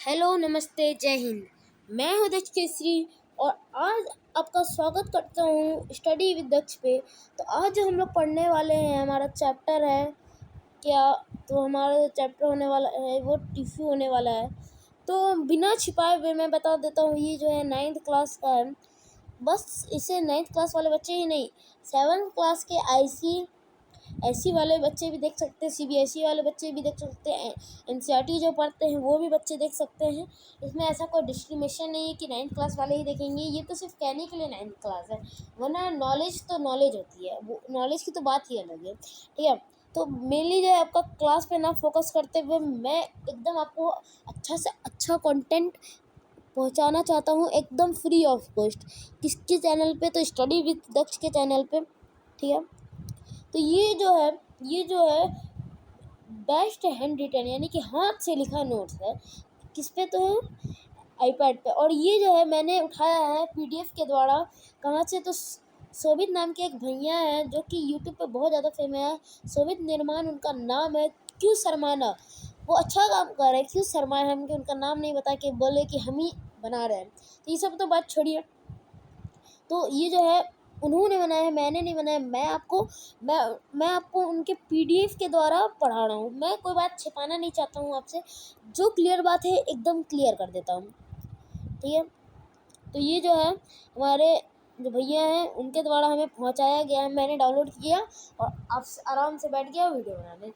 Hello, नमस्ते, जय हिंद। मैं हूँ दक्ष केसरी और आज आपका स्वागत करता हूँ स्टडी विद दक्ष पे। तो आज जो हम लोग पढ़ने वाले हैं, हमारा चैप्टर है क्या। तो हमारा जो चैप्टर होने वाला है वो टिश्यू होने वाला है। तो बिना छिपाए हुए मैं बता देता हूँ, ये जो है 9th क्लास का है। बस इसे 9th क्लास वाले बच्चे ही नहीं, 7th क्लास के एससी वाले बच्चे भी देख सकते हैं, सीबीएसई वाले बच्चे भी देख सकते हैं, एनसीईआरटी जो पढ़ते हैं वो भी बच्चे देख सकते हैं। इसमें ऐसा कोई डिस्क्रिमिनेशन नहीं है कि 9th क्लास वाले ही देखेंगे। ये तो सिर्फ कहने के लिए 9th क्लास है, वरना नॉलेज तो नॉलेज होती है, वो नॉलेज की तो बात ही अलग है। ठीक है, तो मेनली जो है आपका क्लास पे ना फोकस करते हुए मैं एकदम आपको अच्छा से अच्छा कंटेंट पहुंचाना चाहता हूँ, एकदम फ्री ऑफ कॉस्ट। किसके चैनल पे? तो स्टडी विद दक्ष के चैनल पे। ठीक है, तो ये जो है बेस्ट हैंड रिटन यानी कि हाथ से लिखा नोट्स है। किस पे? तो आईपैड पे। और ये जो है मैंने उठाया है पीडीएफ के द्वारा। कहाँ से? तो शोभित नाम के एक भैया हैं जो कि यूट्यूब पे बहुत ज़्यादा फेमस है। शोभित निर्माण उनका नाम है। क्यों शर्माना, वो अच्छा काम कर रहे हैं, क्यों शर्माए हम कि उनका नाम नहीं बता के बोले कि हम ही बना रहे हैं। तो ये सब तो बात छोड़िए। तो ये जो है उन्होंने बनाया है, मैंने नहीं बनाया। मैं आपको उनके पीडीएफ के द्वारा पढ़ा रहा हूँ। मैं कोई बात छिपाना नहीं चाहता हूँ आपसे, जो क्लियर बात है एकदम क्लियर कर देता हूँ। ठीक है, तो ये जो है हमारे जो भैया हैं उनके द्वारा हमें पहुँचाया गया है। मैंने डाउनलोड किया और आप आराम से बैठ गया वीडियो बनाने।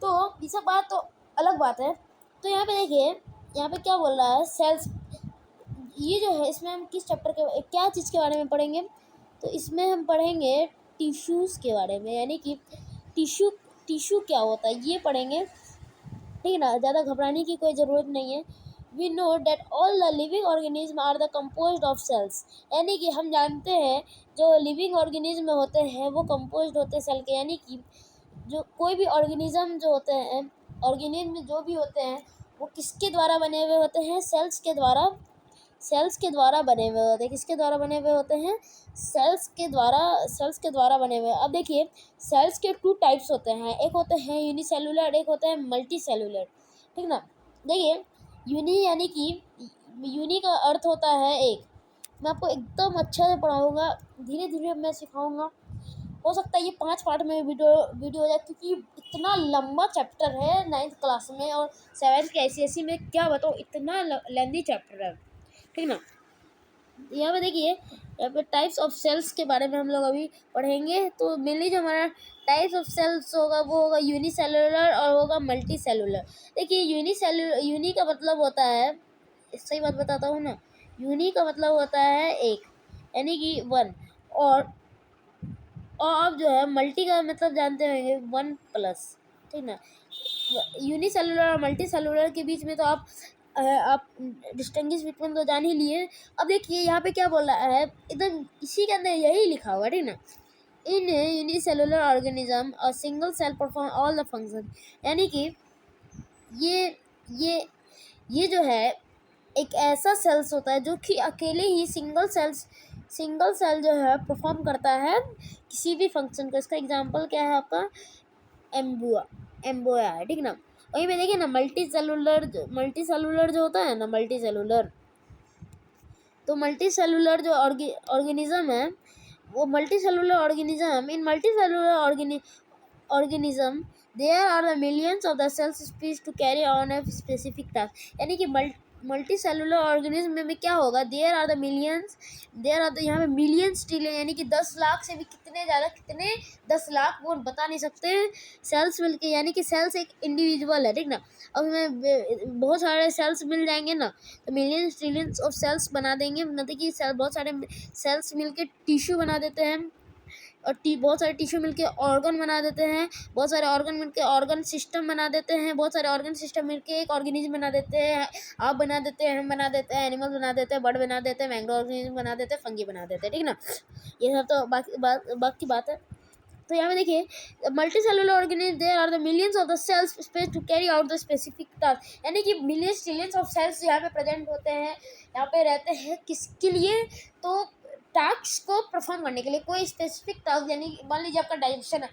तो ये सब बात तो अलग बात है। तो यहाँ पे देखिए, यहाँ पे क्या बोल रहा है, सेल्स। ये जो है इसमें हम किस चैप्टर के क्या चीज़ के बारे में पढ़ेंगे? तो इसमें हम पढ़ेंगे टिश्यूज़ के बारे में, यानी कि टिश्यू क्या होता है ये पढ़ेंगे। ठीक है ना, ज़्यादा घबराने की कोई ज़रूरत नहीं है। We know that all the living organism are the composed of cells, यानी कि हम जानते हैं जो लिविंग ऑर्गेनिज्म होते हैं वो कंपोज्ड होते हैं सेल के। यानी कि जो कोई भी ऑर्गेनिज्म जो होते हैं, ऑर्गेनिज्म जो भी होते हैं वो किसके द्वारा बने हुए होते हैं? सेल्स के द्वारा बने हुए होते हैं। किसके द्वारा बने हुए होते हैं? सेल्स के द्वारा बने हुए। अब देखिए, सेल्स के 2 टाइप्स होते हैं, एक होते हैं यूनिसेलुलर, एक होता है मल्टी सेलुलर। ठीक ना, देखिए यूनि यानी कि यूनि का अर्थ होता है एक। मैं आपको एकदम अच्छा से पढ़ाऊँगा, धीरे धीरे मैं सिखाऊँगा। हो सकता है ये 5 पार्ट में वीडियो हो जाए, क्योंकि इतना लंबा चैप्टर है 9th क्लास में, और 7th के ICSE में क्या बताऊँ, इतना लेंदी चैप्टर है। ठीक ना, यहाँ पे देखिए, यहाँ पे टाइप्स ऑफ सेल्स के बारे में हम लोग अभी पढ़ेंगे। तो मेनली जो हमारा टाइप्स ऑफ सेल्स होगा वो होगा यूनिसेलुलर और होगा मल्टी सेलुलर। देखिए यूनि का मतलब होता है, सही बात बताता हूँ ना, यूनि का मतलब होता है एक, यानी कि 1। और आप जो है मल्टी का मतलब जानते होंगे 1+। ठीक ना, यूनिसेलुलर और मल्टी सेलुलर के बीच में तो आप डिस्टिंग्विश बिटवीन तो जान ही लिए। अब देखिए यहाँ पे क्या बोल रहा है, एकदम इसी के अंदर यही लिखा हुआ है। ठीक ना, in unicellular organism a single cell perform all the function, यानी कि ये ये जो है एक ऐसा सेल्स होता है जो कि अकेले ही सिंगल सेल जो है परफॉर्म करता है किसी भी फंक्शन को। इसका एग्जांपल क्या है आपका? एम्बोया है। ठीक ना, वहीं पे देखिए ना मल्टी सेलुलर जो होता है ना, तो मल्टी सेलुलर जो ऑर्गेनिज्म है, वो multi cellular organism in multi cellular organism there are the millions of the cells species to carry on a specific task, यानी कि मल्टी सेलुलर ऑर्गेनिज्म में क्या होगा? देयर आर द यहाँ पे मिलियंस ट्रिलियन, यानी कि 10 लाख से भी कितने ज़्यादा, कितने 10 लाख वो बता नहीं सकते सेल्स मिलके, यानी कि सेल्स एक इंडिविजुअल है। ठीक ना, अब हमें बहुत सारे सेल्स मिल जाएंगे ना, तो मिलियंस ट्रिलियंस ऑफ सेल्स बना देंगे, मतलब कि बहुत सारे सेल्स मिलके टिश्यू बना देते हैं, और बहुत सारे टिश्यू मिलके ऑर्गन बना देते हैं, बहुत सारे ऑर्गन मिलके ऑर्गन सिस्टम बना देते हैं, बहुत सारे ऑर्गन सिस्टम मिलके एक ऑर्गेनिज्म बना देते हैं। आप बना देते हैं, हम बना देते हैं, एनिमल बना देते हैं, बर्ड बना देते हैं, मैंग्रो ऑर्गेनिज्म बना देते हैं, फंगी बना देते हैं। ठीक ना, ये सब तो बाकी बात है। तो यहाँ पे देखिए multi cellular organism there are the millions of the cells space to carry out the specific task, यानी कि मिलियंस ट्रिलियंस ऑफ सेल्स यहाँ पे प्रेजेंट होते हैं, यहाँ पे रहते हैं किसके लिए? तो टास्क को परफॉर्म करने के लिए, कोई स्पेसिफिक टास्क, यानी मान लीजिए आपका डाइजेशन है,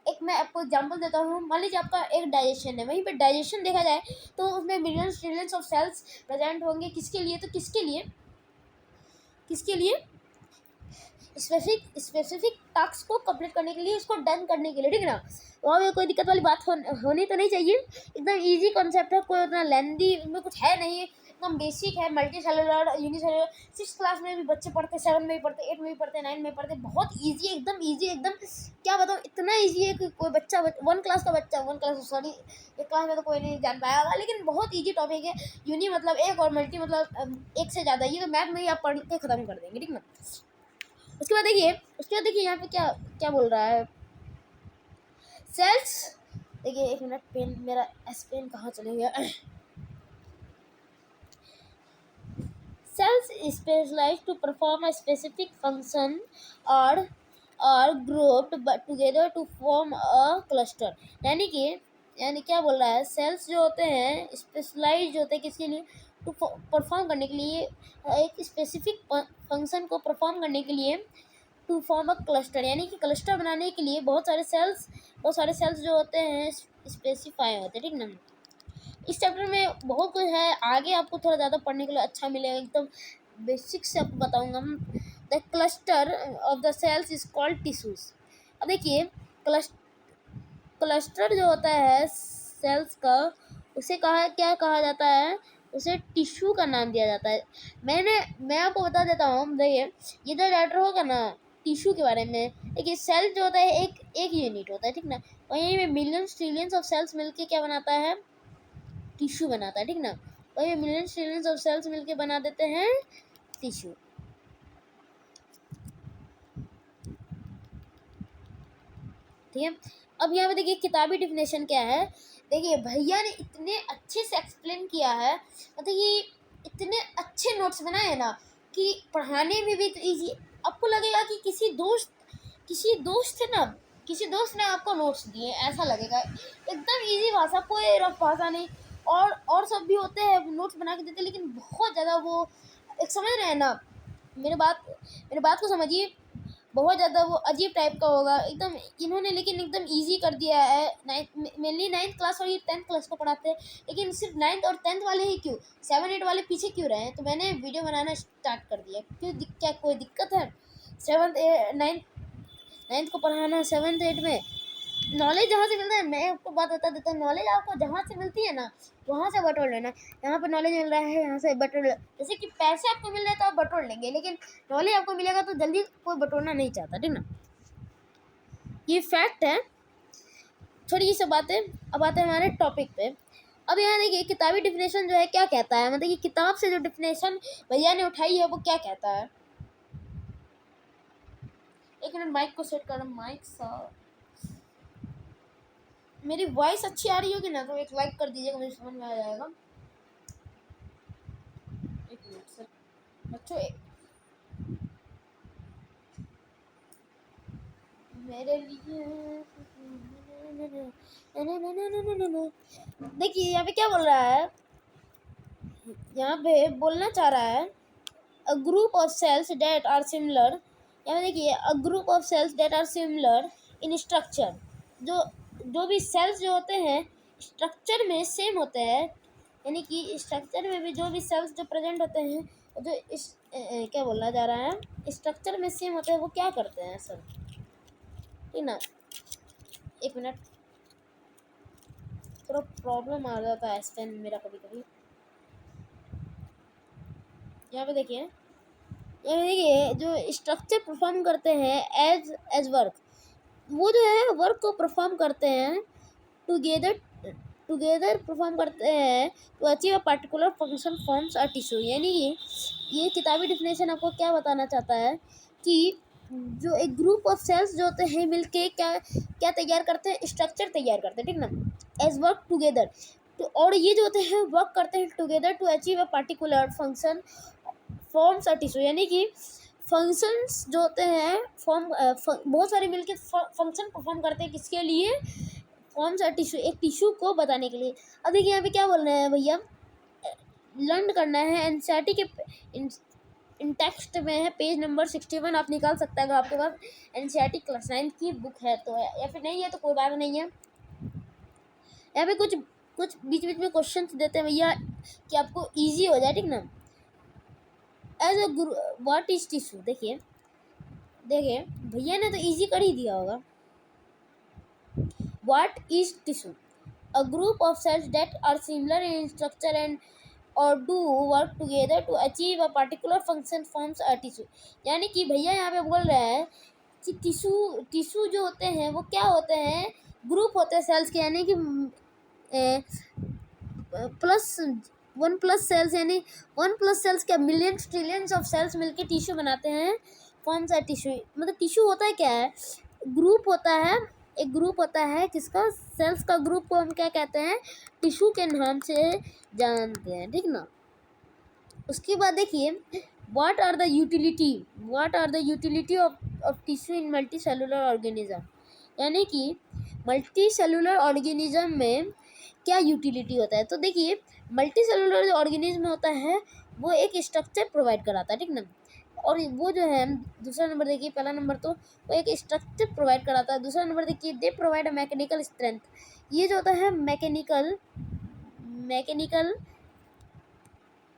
एक मैं आपको एग्जांपल देता हूँ। मान लीजिए आपका एक डाइजेशन है, वहीं पे डाइजेशन देखा जाए तो उसमें millions trillions of cells present होंगे। किसके लिए? तो किसके लिए स्पेसिफिक टास्क को कंप्लीट करने के लिए, उसको डन करने के लिए, ठीक है ना। वहाँ पे कोई दिक्कत वाली बात होनी तो नहीं चाहिए। एकदम इजी कॉन्सेप्ट है, कोई उतना लेंदी में कुछ है नहीं, एकदम बेसिक है। मल्टी सेलुलर, यूनिसेलुलर 6 क्लास में भी बच्चे पढ़ते, 7 में भी पढ़ते, 8 में भी पढ़ते, 9 में पढ़ते। बहुत ईजी, एकदम ईजी, एकदम क्या बताऊँ, इतना ईजी है कि कोई बच्चा 1 क्लास का बच्चा, 1 क्लास सॉरी 1 क्लास में तो कोई नहीं जान पाया होगा, लेकिन बहुत ईजी टॉपिक है। यूनि मतलब एक और मल्टी मतलब एक से ज़्यादा, ये तो मैथ में ही आप पढ़ के ख़त्म कर देंगे, ठीक ना। उसके बाद देखिए यहाँ पे क्या क्या बोल रहा है। सेल्स, देखिए एक मिनट, पेन मेरा पेन कहाँ चले गया। Cells specialise to perform a specific function और grouped together to form a cluster. यानी क्या बोल रहा है, सेल्स जो होते हैं स्पेशलाइज होते हैं किसके लिए? टू परफॉर्म करने के लिए, एक स्पेसिफिक फंक्शन को परफॉर्म करने के लिए, टू फॉर्म अ क्लस्टर, यानी कि क्लस्टर बनाने के लिए बहुत सारे सेल्स जो होते हैं स्पेसिफाई होते हैं, ठीक ना। इस चैप्टर में बहुत कुछ है, आगे आपको थोड़ा ज़्यादा पढ़ने के लिए अच्छा मिलेगा। एकदम बेसिक से आपको बताऊंगा। The cluster of the cells is called tissues. अब देखिए क्लस्टर जो होता है सेल्स का, उसे क्या कहा जाता है? उसे टिश्यू का नाम दिया जाता है। मैं आपको बता देता हूँ, देखिए ये जो लेटर होगा ना टिश्यू के बारे में, देखिए सेल जो होता है एक यूनिट होता है, ठीक ना। वहीं में मिलियंस ट्रिलियंस ऑफ सेल्स मिलके क्या बनाता है? टिश्यू बनाता है, ठीक ना। वहीं मिलियंस ट्रिलियंस ऑफ सेल्स मिलके बना देते हैं टिश्यू, ठीक है। अब यहाँ पे देखिए किताबी डिफिनेशन क्या है। देखिए भैया ने इतने अच्छे से एक्सप्लेन किया है, मतलब ये इतने अच्छे नोट्स बनाए हैं ना कि पढ़ाने में भी तो ईजी। आपको लगेगा कि किसी दोस्त ने आपको नोट्स दिए, ऐसा लगेगा। एकदम ईजी भाषा, कोई रफ भाषा नहीं। और सब भी होते हैं नोट्स बना के देते, लेकिन बहुत ज़्यादा वो एक समझ रहे हैं ना, मेरे बात को समझिए। बहुत ज़्यादा वो अजीब टाइप का होगा एकदम, इन्होंने लेकिन एकदम इजी कर दिया है। मेनली 9th क्लास और ये 10th क्लास को पढ़ाते हैं, लेकिन सिर्फ 9th और 10th वाले ही क्यों, 7 8 वाले पीछे क्यों रहे हैं? तो मैंने वीडियो बनाना स्टार्ट कर दिया। क्या कोई दिक्कत है? 9th को पढ़ाना 7th 8 में, नॉलेज जहाँ से मिलता है, मैं आपको बात बता देता हूँ, नॉलेज आपको जहाँ से मिलती है ना वहाँ से बटोर लेना। यहाँ पे नॉलेज मिल रहा है, यहाँ से बटोर ले। जैसे कि पैसे आपको मिल रहे हैं तो आप बटोर लेंगे, लेकिन नॉलेज आपको मिलेगा तो जल्दी कोई बटोरना नहीं चाहता, ठीक ना। ये फैक्ट है। थोड़ी ये सब बातें, अब आते हैं हमारे टॉपिक पे। अब यहाँ देखिए किताबी डिफिनेशन जो है क्या कहता है, मतलब ये किताब से जो डिफिनेशन भैया ने उठाई है वो क्या कहता है। एक मिनट माइक को सेट कर, माइक सा मेरी वॉइस अच्छी आ रही होगी ना तो एक लाइक कर दीजिएगा, मुझे समझ में आ जाएगा। एक मिनट सर बच्चों, मेरे लिए देखिए यहाँ पे क्या बोल रहा है, यहाँ पे बोलना चाह रहा है a group of cells that are similar. यहाँ पे देखिए a group of cells that are similar in structure. जो भी सेल्स जो होते हैं स्ट्रक्चर में सेम होते हैं, यानी कि स्ट्रक्चर में भी जो भी सेल्स जो प्रेजेंट होते हैं, जो इस क्या बोलना जा रहा है, स्ट्रक्चर में सेम होते हैं, वो क्या करते हैं सर, ठीक ना। एक मिनट, थोड़ा प्रॉब्लम आ जाता है स्पेन मेरा कभी कभी। यहाँ पे देखिए जो स्ट्रक्चर परफॉर्म करते हैं एज वर्क, वो जो है वर्क को परफॉर्म करते हैं टुगेदर परफॉर्म करते हैं to achieve a particular function forms a tissue. यानी ये किताबी डिफिनेशन आपको क्या बताना चाहता है कि जो एक ग्रुप ऑफ सेल्स जो होते हैं मिलके क्या क्या तैयार करते हैं, स्ट्रक्चर तैयार करते हैं, ठीक ना, एज वर्क टुगेदर। तो और ये जो होते हैं वर्क करते हैं together to achieve a particular function forms a tissue. यानी कि फंक्शंस जो होते हैं बहुत सारे मिलके फंक्शन परफॉर्म करते हैं, किसके लिए? फॉर्म्स अ टिश्यू, एक टिश्यू को बताने के लिए। अब देखिए यहाँ पे क्या बोल रहे हैं भैया, लर्न करना है इन टेक्स्ट में है, पेज नंबर 61 आप निकाल सकते हैं अगर आपके पास एनसीईआरटी क्लास 9 की बुक है तो है, या फिर नहीं है तो कोई बात नहीं है। यहाँ पे कुछ कुछ बीच बीच में क्वेश्चन देते हैं भैया कि आपको इजी हो जाए, ठीक ना। As a group, what is tissue, देखिए देखिए भैया ने तो इजी कर ही दिया होगा। What is tissue, a group of cells that are similar in structure and or do work together to achieve a particular function forms a tissue। यानी कि भैया यहाँ पे बोल रहे हैं कि टिश्यू जो होते हैं वो क्या होते हैं, ग्रुप होते हैं सेल्स के, यानी कि प्लस 1+ सेल्स, यानी 1+ सेल्स क्या मिलियंस ट्रिलियंस ऑफ सेल्स मिलके टिश्यू बनाते हैं, फॉर्म्स अ टिश्यू। मतलब टिश्यू होता है क्या है, ग्रुप होता है, एक ग्रुप होता है किसका, सेल्स का ग्रुप को हम क्या कहते हैं, टिश्यू के नाम से जानते हैं, ठीक ना। उसके बाद देखिए what are the utility of tissue in multi cellular organism, यानी कि मल्टी सेलुलर ऑर्गेनिज्म में क्या यूटिलिटी होता है। तो देखिए मल्टी सेलुलर जो ऑर्गेनिज्म होता है वो एक स्ट्रक्चर प्रोवाइड कराता है, ठीक ना। और वो जो है दूसरा नंबर देखिए, पहला नंबर तो वो एक स्ट्रक्चर प्रोवाइड कराता है, दूसरा नंबर देखिए they provide a mechanical strength, ये जो होता है मैकेनिकल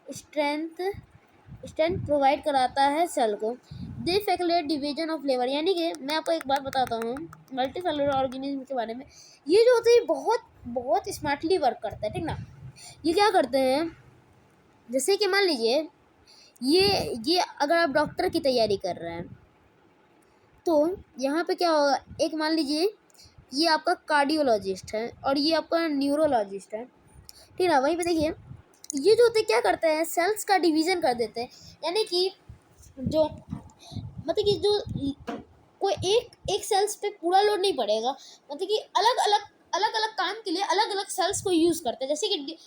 स्ट्रेंथ प्रोवाइड कराता है सेल को। दे फैसिलिटेट डिवीजन ऑफ लेबर, यानी कि मैं आपको एक बात बताता हूँ मल्टी सेलुलर ऑर्गेनिज्म के बारे में, ये जो होते हैं बहुत बहुत स्मार्टली वर्क करता है, ठीक ना। ये क्या करते हैं, जैसे कि मान लीजिए ये अगर आप डॉक्टर की तैयारी कर रहे हैं तो यहाँ पे क्या होगा, एक मान लीजिए ये आपका कार्डियोलॉजिस्ट है और ये आपका न्यूरोलॉजिस्ट है, ठीक है। वहीं पे देखिए ये जो होते हैं क्या करते हैं, सेल्स का डिवीज़न कर देते हैं, यानी कि जो मतलब कि जो कोई एक सेल्स पे पूरा लोड नहीं पड़ेगा, मतलब कि अलग अलग काम के लिए अलग अलग सेल्स को यूज़ करते हैं। जैसे कि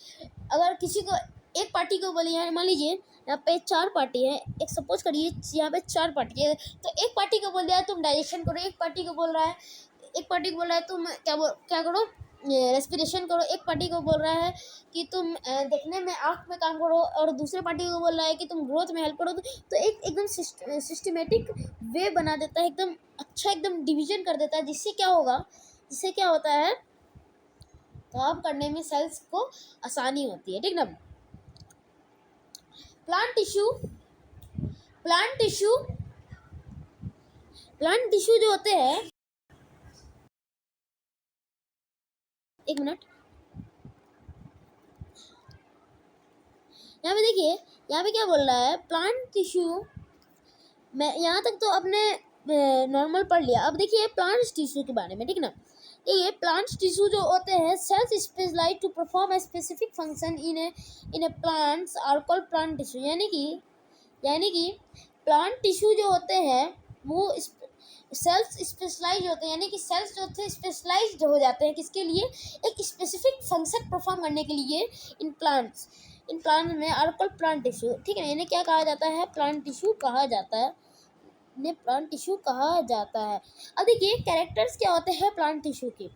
अगर किसी को एक पार्टी को बोले, यहाँ मान लीजिए यहाँ पे 4 पार्टी है, एक सपोज करिए यहाँ पे 4 पार्टी है, तो एक पार्टी को बोल दिया है तुम डाइजेशन करो, एक पार्टी को बोल रहा है तुम क्या करो, रेस्पिरेशन करो, एक पार्टी को बोल रहा है कि तुम देखने में आँख में काम करो, और दूसरे पार्टी को बोल रहा है कि तुम ग्रोथ में हेल्प करो। तो एक एकदम सिस्टमेटिक वे बना देता है, एकदम अच्छा एकदम डिवीजन कर देता है, जिससे क्या होता है काम करने में सेल्स को आसानी होती है, ठीक ना। प्लांट टिश्यू जो होते हैं, एक मिनट, यहाँ पे देखिए यहाँ पे क्या बोल रहा है, प्लांट टिश्यू, मैं यहाँ तक तो आपने नॉर्मल पढ़ लिया। अब देखिए प्लांट टिश्यू के बारे में, ठीक ना। ये प्लांट टिश्यू जो होते हैं cells specialise to perform a specific function in a plants are called plant tissue, यानी कि प्लांट टिश्यू जो होते हैं वो सेल्स स्पेशलाइज होते हैं, यानी कि सेल्स जो होते हैं स्पेशलाइज्ड हो जाते हैं किसके लिए, एक स्पेसिफिक फंक्शन परफॉर्म करने के लिए इन प्लांट्स में आर कॉल्ड प्लांट टिश्यू, ठीक है। इन्हें क्या कहा जाता है, प्लांट टिश्यू कहा जाता है, इन्हें प्लांट टिश्यू कहा जाता है। अब देखिए कैरेक्टर्स क्या होते हैं प्लांट टिश्यू के,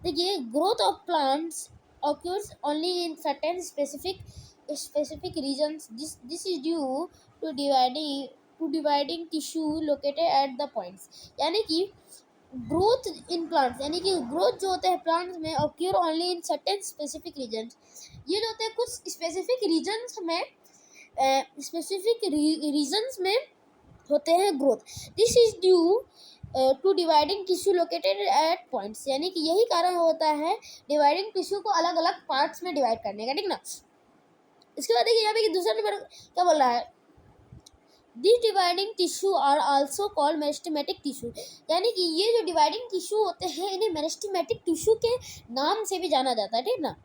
देखिए growth of plants occurs only in certain specific regions. This is due to dividing tissue located at the points, यानी कि ग्रोथ इन प्लांट्स, यानी कि ग्रोथ जो होते हैं प्लांट्स में occur only in certain specific regions, ये जो होते हैं कुछ स्पेसिफिक रीजन्स में होते हैं growth. This is due to dividing tissue located at points, यानी कि यही कारण होता है डिवाइडिंग टिश्यू को अलग अलग पार्ट्स में डिवाइड करने का, ठीक ना। इसके बाद देखिए यहाँ पे दूसरा नंबर क्या बोल रहा है, this dividing tissue are also called meristematic tissue, यानी कि ये जो डिवाइडिंग टिश्यू होते हैं इन्हें मेरिस्टेमेटिक टिश्यू के नाम से भी जाना जाता है, ठीक ना।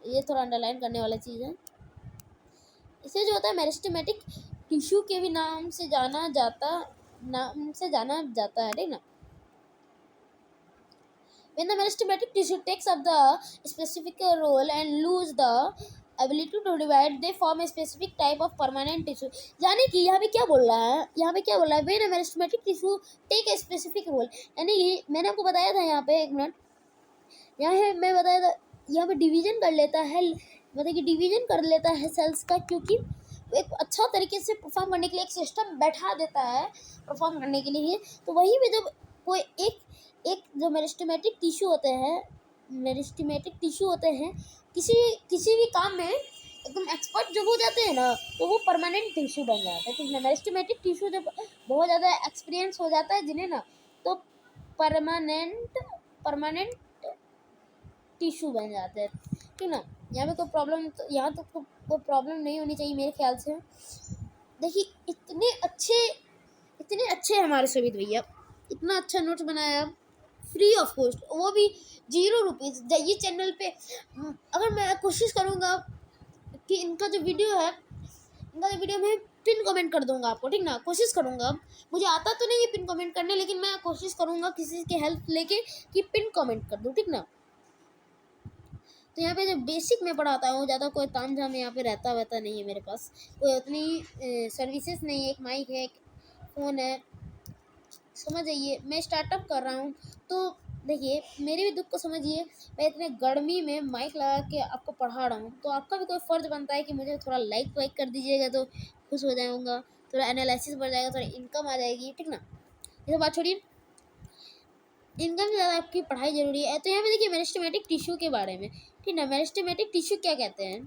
ये थोड़ा अंडरलाइन करने वाला चीज़ है, इसे जो होता है मेरिस्टेमेटिक टिश्यू के भी नाम से जाना जाता है, ठीक ना। When the meristematic tissue takes up the specific role and lose the ability to divide, they form a specific type of permanent tissue, यानी कि यहाँ पे क्या बोल रहा है, when a meristematic tissue take a specific role, यानी कि मैंने आपको बताया था यहाँ पे, एक मिनट, मैं बताया था यहाँ पे डिवीजन कर लेता है, मतलब कि डिवीजन कर लेता है सेल्स का, क्योंकि एक अच्छा तरीके से परफॉर्म करने के लिए एक सिस्टम बैठा देता है परफॉर्म करने के लिए। तो वहीं पे जब कोई एक एक जो मेरिस्टेमेटिक टिश्यू होते हैं किसी किसी भी काम में एकदम एक्सपर्ट जब हो जाते हैं ना, तो वो परमानेंट टिश्यू बन जाता है। ठीक है, मेरिस्टेमेटिक टिश्यू जब बहुत ज़्यादा एक्सपीरियंस हो जाता है जिन्हें ना, तो परमानेंट टिश्यू बन जाते हैं। ठीक ना, यहाँ पे कोई प्रॉब्लम, यहाँ तो कोई प्रॉब्लम नहीं होनी चाहिए मेरे ख्याल से। देखिए इतने अच्छे हमारे सुमित भैया, इतना अच्छा नोट्स बनाया फ्री ऑफ कॉस्ट, वो भी 0 रुपीज़। ये चैनल पे अगर मैं कोशिश करूँगा कि इनका जो वीडियो मैं पिन कमेंट कर दूंगा आपको। ठीक ना, कोशिश करूँगा, मुझे आता तो नहीं है पिन कमेंट करने, लेकिन मैं कोशिश करूँगा किसी की हेल्प लेके कि पिन कमेंट कर दूँ। ठीक ना, तो यहाँ पे जो बेसिक मैं पढ़ाता हूँ, ज़्यादा कोई ताम झाम यहाँ पे रहता वहता नहीं है मेरे पास, कोई उतनी सर्विसेज नहीं है। एक माइक है, एक फ़ोन है, समझ जाइए। मैं स्टार्टअप कर रहा हूँ, तो देखिए मेरे भी दुख को समझिए। मैं इतने गर्मी में माइक लगा के आपको पढ़ा रहा हूँ, तो आपका भी कोई फ़र्ज बनता है कि मुझे थोड़ा लाइक वाइक कर दीजिएगा तो खुश हो जाऊँगा, थोड़ा एनालिसिस बढ़ जाएगा, थोड़ा इनकम आ जाएगी। ठीक ना, ये बात छोड़िए, इनकम से ज़्यादा आपकी पढ़ाई ज़रूरी है। तो यहाँ पे देखिए मेरिस्टेमेटिक टिश्यू के बारे में। ठीक ना, मेरिस्टेमेटिक टिश्यू क्या कहते हैं,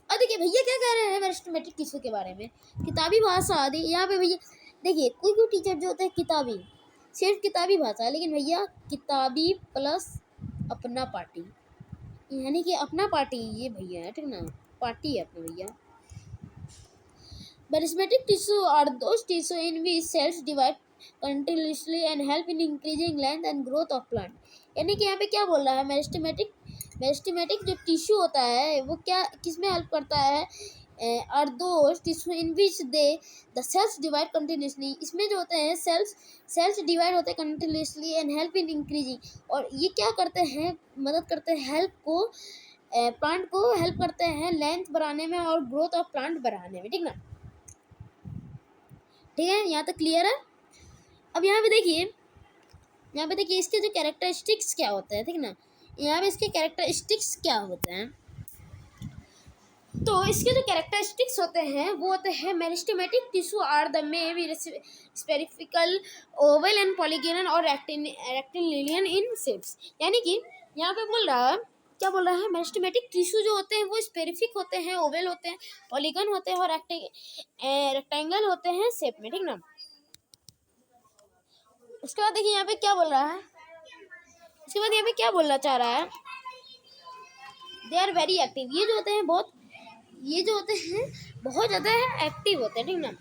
और देखिए भैया क्या कह रहे हैं मेरिस्टेमेटिक टिश्यू के बारे में, किताबी भाषा आदि। यहाँ पे भैया देखिए कोई टीचर जो होता है किताबी, सिर्फ किताबी भाषा, लेकिन भैया किताबी प्लस अपना पार्टी, यानी कि अपना पार्टी ये भैया है। ठीक ना, पार्टी है अपना भैया। Meristematic tissue are those tissue in which cells divide continuously and help in increasing length and growth of plant. यानी कि यहाँ पे क्या बोल रहा है, मेरिस्टेमेटिक जो टिश्यू होता है वो क्या किस में हेल्प करता है, और those tissue in which the cells divide continuously, इसमें जो होते हैं सेल्स डिवाइड होते हैं continuously and help in increasing, और ये क्या करते हैं, मदद करते हैं हेल्प को, प्लांट को हेल्प करते हैं लेंथ बढ़ाने में और ग्रोथ ऑफ प्लांट बढ़ाने में। ठीक ना, ठीक है, यहाँ तक क्लियर है। अब यहाँ पे देखिए इसके जो कैरेक्टरिस्टिक्स क्या होते हैं। ठीक ना, यहाँ पे इसके कैरेक्टरिस्टिक्स क्या होते हैं, तो इसके जो कैरेक्टरिस्टिक्स होते हैं वो होते हैं meristematic tissue are the may be spherical, oval and polygonal और रेक्टेंगुलर इन शेप्स। यानी कि यहाँ पे क्या बोल रहा है, मेरिस्टेमेटिक टिश्यू जो होते हैं वो स्पेरिफिक होते हैं, ओवल होते हैं, पॉलीगन होते हैं और रेक्टेंगल होते हैं शेप में। ठीक ना, उसके बाद देखिए यहाँ पे क्या बोल रहा है, उसके बाद यहाँ पे क्या बोलना चाह रहा है, दे आर वेरी एक्टिव, ये जो होते हैं बहुत ज़्यादा एक्टिव होते हैं। ठीक ना,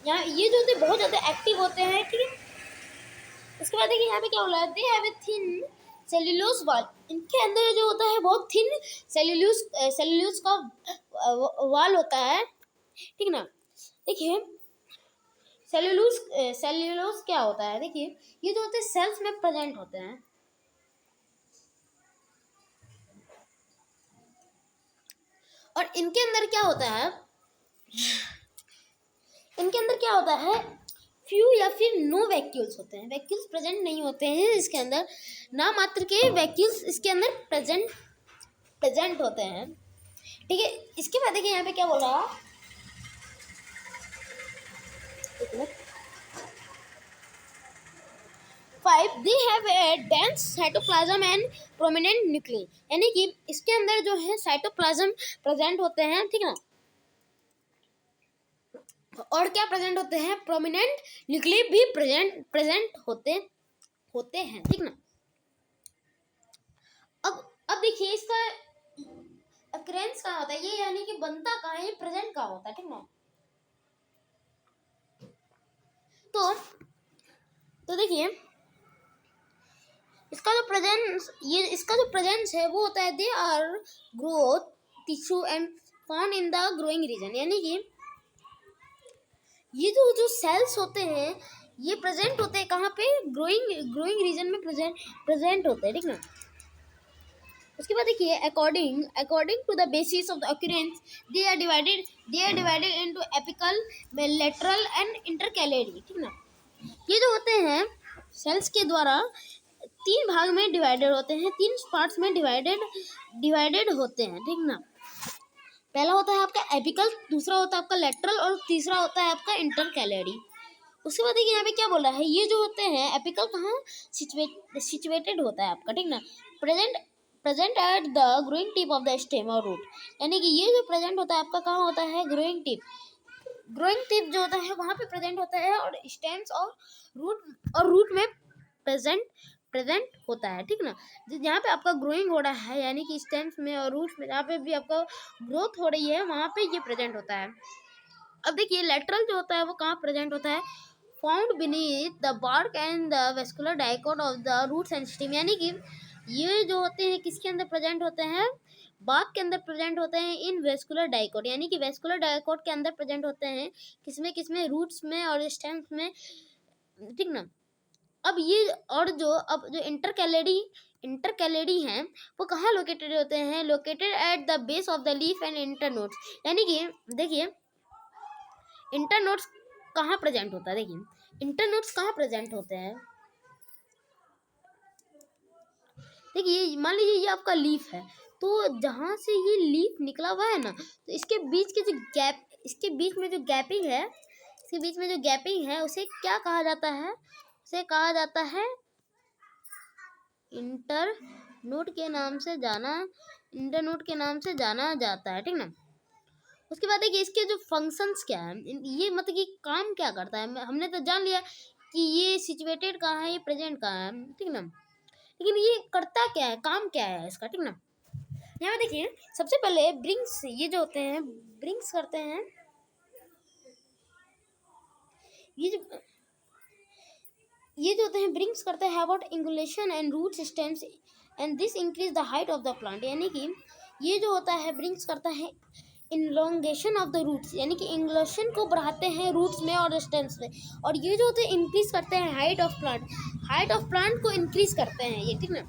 यहाँ ये जो होते हैं बहुत ज़्यादा एक्टिव होते हैं। ठीक है, उसके बाद देखिए यहाँ पे क्या बोला है, they have a thin cellulose wall, इनके अंदर जो होता है बहुत थिन सेल्यूलोज का वॉल होता है। ठीक ना, देखिए सेल्यूलोज क्या होता है, देखिए ये जो होते हैं सेल्स में प्रेजेंट होते हैं, और इनके अंदर क्या होता है, फ्यू या फिर नो वैक्यूल्स होते हैं, वैक्यूल्स प्रेजेंट नहीं होते हैं इसके अंदर, ना मात्र के वैक्यूल्स इसके अंदर प्रेजेंट होते हैं। ठीक है, इसके बाद देखिए यहाँ पे क्या बोल रहा है, they have a dense cytoplasm and prominent nucleus, यानी कि इसके अंदर जो है साइटोप्लाज्म प्रेजेंट होते हैं। ठीक है ना, और क्या प्रेजेंट होते हैं, प्रोमिनेंट न्यूक्लियस भी प्रेजेंट होते हैं। ठीक ना, अब देखिए इसका अक्रेंस कहाँ होता है, ये यानी कि बनता कहाँ है, ये प्रेजेंट कहाँ होता है। ठीक ना, तो देखिए इसका जो प्रेजेंस है वो होता है, they are growth tissue and found in the growing region, यानी कि ये जो सेल्स होते हैं ये प्रेजेंट होते हैं कहाँ पे, ग्रोइंग रीजन में प्रेजेंट होते हैं। ठीक ना, उसके बाद देखिए according to the basis of the occurrence they are divided into apical, lateral and intercalary. ठीक ना, ये जो होते हैं सेल्स के द्वारा 3 भाग में डिवाइडेड होते हैं, 3 पार्ट्स में डिवाइडेड होते हैं। ठीक ना, पहला होता है आपका एपिकल, दूसरा होता है आपका लेटरल और तीसरा होता है आपका इंटरकैलरी। उसके बाद देखिए यहाँ पे क्या बोला है, ये जो होते हैं एपिकल कहाँ सिचुएटेड होता है आपका, ठीक ना, present at the growing tip of the stem और रूट, यानी कि ये जो प्रेजेंट होता है आपका कहाँ होता है, ग्रोइंग टिप जो होता है वहाँ पे प्रेजेंट होता है, और स्टेम्स और रूट में प्रेजेंट होता है, ठीक ना। जहाँ पे आपका ग्रोइंग हो रहा है यानी कि स्टेम्स में और रूट्स में जहाँ पे भी आपका ग्रोथ हो रही है वहाँ पे ये प्रेजेंट होता है। अब देखिए लेटरल जो होता है वो कहाँ प्रेजेंट होता है, found beneath the bark and the vascular dicot of the roots and stem, यानी कि ये जो होते हैं किसके अंदर प्रेजेंट होते हैं, बार्क के अंदर प्रेजेंट होते हैं, इन वेस्कुलर डाइकोट, यानी कि वेस्कुलर डाइकोट के अंदर प्रेजेंट होते हैं, किसमें रूट्स में और स्टेम्स में, ठीक ना। अब ये और जो इंटरकैलरी हैं वो कहाँ लोकेटेड होते हैं, located at the base of the leaf and internodes, यानी कि देखिए इंटरनोड्स कहाँ प्रेजेंट होता है, देखिए इंटरनोड्स कहाँ प्रेजेंट होते हैं, देखिए मान लीजिए ये आपका लीफ है, तो जहाँ से ये लीफ निकला हुआ है ना, तो इसके बीच के जो गैप, इसके बीच में जो गैपिंग है उसे क्या कहा जाता है, उसे कहा जाता है इंटरनोड के नाम से जाना जाता है, ठीक ना। उसके बाद देखिए इसके जो फंक्शंस क्या है, ये मतलब कि काम क्या करता है, हमने तो जान लिया कि ये सिचुएटेड कहाँ है, ये प्रेजेंट कहाँ है, ठीक ना, लेकिन ये करता क्या है, काम क्या है इसका, ठीक ना। यहाँ देखिए सबसे पहले ब्रिंग्स, ये जो होते हैं ब्रिंग्स करते हैं, ये जो होते हैं ब्रिंग्स करते हैं about elongation and root systems and this increase the height of the plant, यानी कि ये जो होता है ब्रिंग्स करता है इनलोंगेशन ऑफ द रूट्स, यानी कि इंगुलेशन को बढ़ाते हैं रूट्स में और स्टेम्स में, और ये जो होते हैं इंक्रीज करते हैं हाइट ऑफ प्लांट को इंक्रीज करते हैं ये, ठीक ना,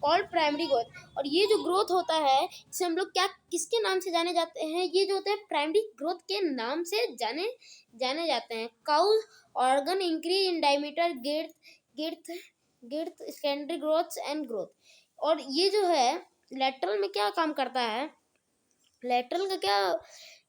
कॉल्ड प्राइमरी ग्रोथ। और ये जो ग्रोथ होता है इसे हम लोग क्या किसके नाम से जाने जाते हैं, ये जो होते हैं प्राइमरी ग्रोथ के नाम से जाने जाते हैं। Cause organ increase in diameter, girth secondary growth and growth. और ये जो है लेटरल में क्या काम करता है, लेटरल का क्या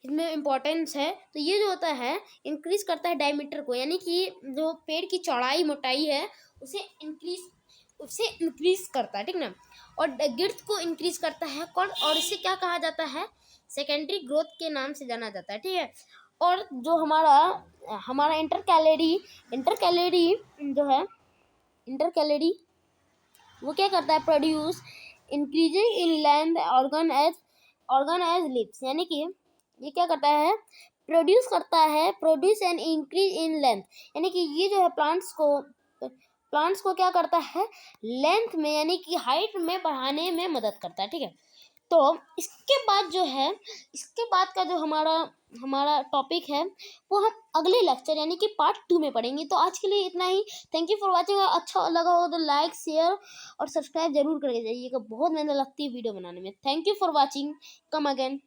इसमें इम्पोर्टेंस है, तो ये जो होता है इंक्रीज करता है डायमीटर को, यानी कि जो पेड़ की चौड़ाई मोटाई है उसे इंक्रीज करता है, ठीक ना, और गिर्थ को इंक्रीज करता है और इसे क्या कहा जाता है, सेकेंडरी ग्रोथ के नाम से जाना जाता है, ठीक है। और जो हमारा इंटरकैलरी जो है इंटरकैलरी वो क्या करता है, produce increasing in length organ as lips, यानी कि ये क्या करता है, produce and increase in length, यानी कि ये जो है प्लांट्स को क्या करता है, लेंथ में यानी कि हाइट में बढ़ाने में मदद करता है, ठीक है। तो इसके बाद का जो हमारा टॉपिक है वो हम अगले लेक्चर यानी कि पार्ट 2 में पढ़ेंगे। तो आज के लिए इतना ही। Thank you for watching. अच्छा लगा हो तो लाइक शेयर और सब्सक्राइब जरूर करके जाइएगा, बहुत मेहनत लगती है वीडियो बनाने में। Thank you for watching, come again.